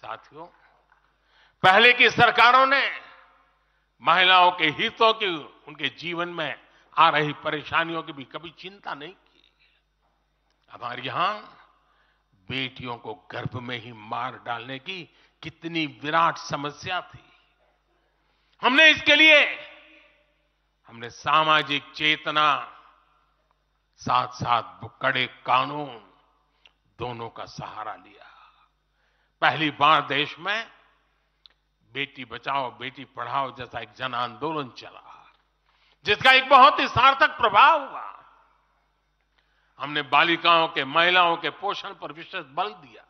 साथियों, पहले की सरकारों ने महिलाओं के हितों की, उनके जीवन में आ रही परेशानियों की भी कभी चिंता नहीं की। हमारे यहां बेटियों को गर्भ में ही मार डालने की कितनी विराट समस्या थी। हमने इसके लिए सामाजिक चेतना, साथ साथ कड़े कानून दोनों का सहारा लिया। पहली बार देश में बेटी बचाओ बेटी पढ़ाओ जैसा एक जन आंदोलन चला, जिसका एक बहुत ही सार्थक प्रभाव हुआ। हमने बालिकाओं के, महिलाओं के पोषण पर विशेष बल दिया।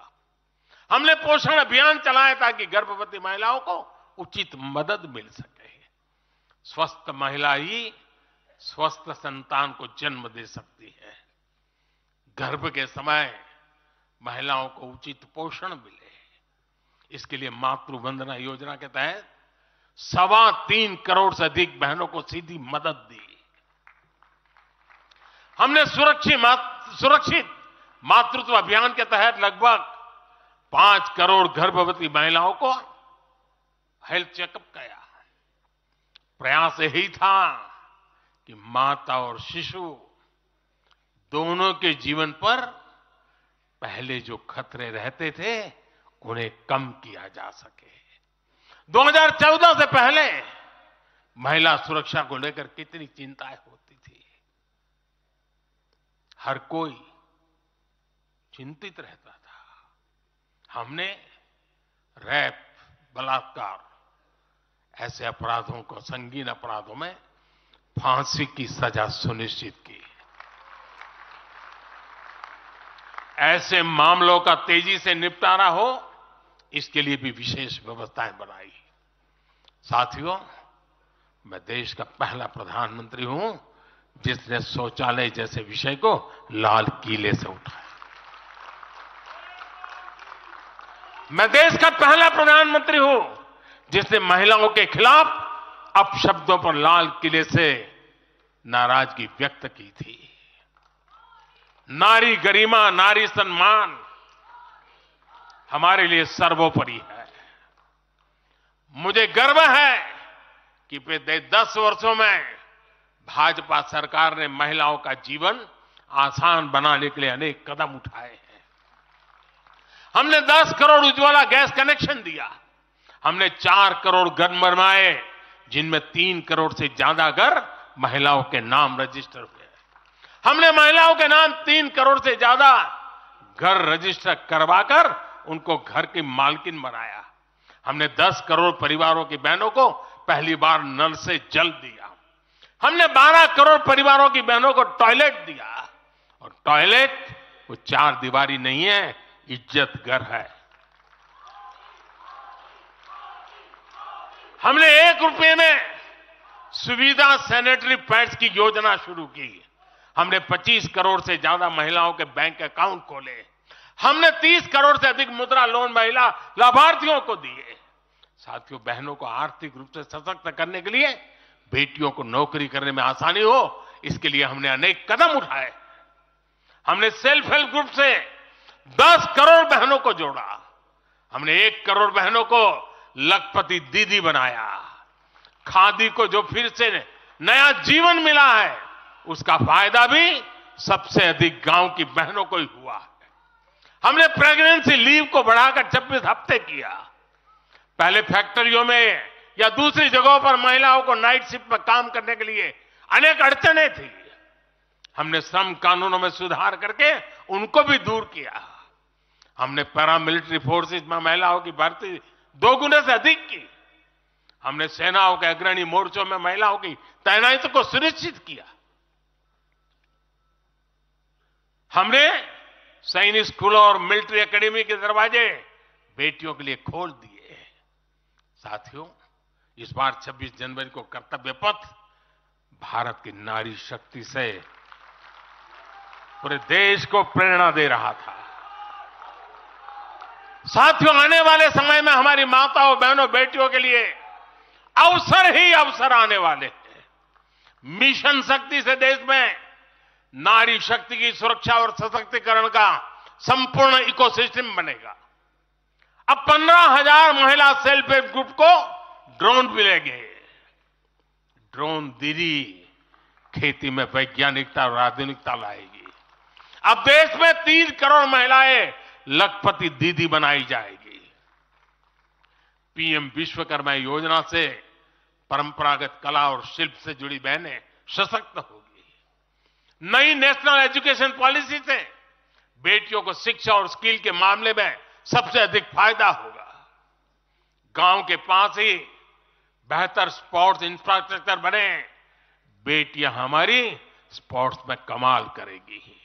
हमने पोषण अभियान चलाया ताकि गर्भवती महिलाओं को उचित मदद मिल सके। स्वस्थ महिला ही स्वस्थ संतान को जन्म दे सकती है। गर्भ के समय महिलाओं को उचित पोषण मिले, इसके लिए मातृ वंदना योजना के तहत 3.25 करोड़ से अधिक बहनों को सीधी मदद दी। हमने सुरक्षित मातृत्व अभियान के तहत लगभग 5 करोड़ गर्भवती महिलाओं को हेल्थ चेकअप किया। प्रयास यही था कि माता और शिशु दोनों के जीवन पर पहले जो खतरे रहते थे उन्हें कम किया जा सके। 2014 से पहले महिला सुरक्षा को लेकर कितनी चिंताएं होती थी। हर कोई चिंतित रहता था। हमने रेप, बलात्कार ऐसे अपराधों को, संगीन अपराधों में फांसी की सजा सुनिश्चित की। ऐसे मामलों का तेजी से निपटारा हो, इसके लिए भी विशेष व्यवस्थाएं बनाई। साथियों, मैं देश का पहला प्रधानमंत्री हूं जिसने शौचालय जैसे विषय को लाल किले से उठाया। मैं देश का पहला प्रधानमंत्री हूं जिसने महिलाओं के खिलाफ अपशब्दों पर लाल किले से नाराजगी व्यक्त की थी। नारी गरिमा, नारी सम्मान हमारे लिए सर्वोपरि है। मुझे गर्व है कि पिछले 10 वर्षों में भाजपा सरकार ने महिलाओं का जीवन आसान बनाने के लिए अनेक कदम उठाए हैं। हमने 10 करोड़ उज्ज्वला गैस कनेक्शन दिया। हमने 4 करोड़ घर बनवाए, जिनमें 3 करोड़ से ज्यादा घर महिलाओं के नाम रजिस्टर हुए। हमने महिलाओं के नाम 3 करोड़ से ज्यादा घर रजिस्टर करवाकर उनको घर की मालकिन बनाया। हमने 10 करोड़ परिवारों की बहनों को पहली बार नल से जल दिया। हमने 12 करोड़ परिवारों की बहनों को टॉयलेट दिया। और टॉयलेट वो 4 दीवारी नहीं है, इज्जत घर है। हमने 1 रुपये में सुविधा सैनिटरी पैड्स की योजना शुरू की। हमने 25 करोड़ से ज्यादा महिलाओं के बैंक अकाउंट खोले। हमने 30 करोड़ से अधिक मुद्रा लोन महिला लाभार्थियों को दिए। साथियों, बहनों को आर्थिक रूप से सशक्त करने के लिए, बेटियों को नौकरी करने में आसानी हो, इसके लिए हमने अनेक कदम उठाए। हमने सेल्फ हेल्प ग्रुप से 10 करोड़ बहनों को जोड़ा। हमने 1 करोड़ बहनों को लखपति दीदी बनाया। खादी को जो फिर से नया जीवन मिला है, उसका फायदा भी सबसे अधिक गांव की बहनों को ही हुआ है। हमने प्रेगनेंसी लीव को बढ़ाकर 26 हफ्ते किया। पहले फैक्ट्रियों में या दूसरी जगहों पर महिलाओं को नाइट शिफ्ट में काम करने के लिए अनेक अड़चनें थी। हमने श्रम कानूनों में सुधार करके उनको भी दूर किया। हमने पैरामिलिट्री फोर्सेस में महिलाओं की भर्ती 2 गुने से अधिक की। हमने सेनाओं के अग्रणी मोर्चों में महिलाओं की तैनाती को सुनिश्चित किया। हमने सैनिक स्कूलों और मिलिट्री एकेडमी के दरवाजे बेटियों के लिए खोल दिए। साथियों, इस बार 26 जनवरी को कर्तव्य पथ भारत की नारी शक्ति से पूरे देश को प्रेरणा दे रहा था। साथियों, आने वाले समय में हमारी माताओं, बहनों, बेटियों के लिए अवसर ही अवसर आने वाले हैं। मिशन शक्ति से देश में नारी शक्ति की सुरक्षा और सशक्तिकरण का संपूर्ण इकोसिस्टम बनेगा। अब 15,000 महिला सेल्फ हेल्प ग्रुप को ड्रोन मिलेंगे। ड्रोन दीदी खेती में वैज्ञानिकता और आधुनिकता लाएगी। अब देश में 3 करोड़ महिलाएं लखपति दीदी बनाई जाएगी। पीएम विश्वकर्मा योजना से परंपरागत कला और शिल्प से जुड़ी बहनें सशक्त होगी। नई नेशनल एजुकेशन पॉलिसी से बेटियों को शिक्षा और स्किल के मामले में सबसे अधिक फायदा होगा। गांव के पास ही बेहतर स्पोर्ट्स इंफ्रास्ट्रक्चर बने, बेटियां हमारी स्पोर्ट्स में कमाल करेगी।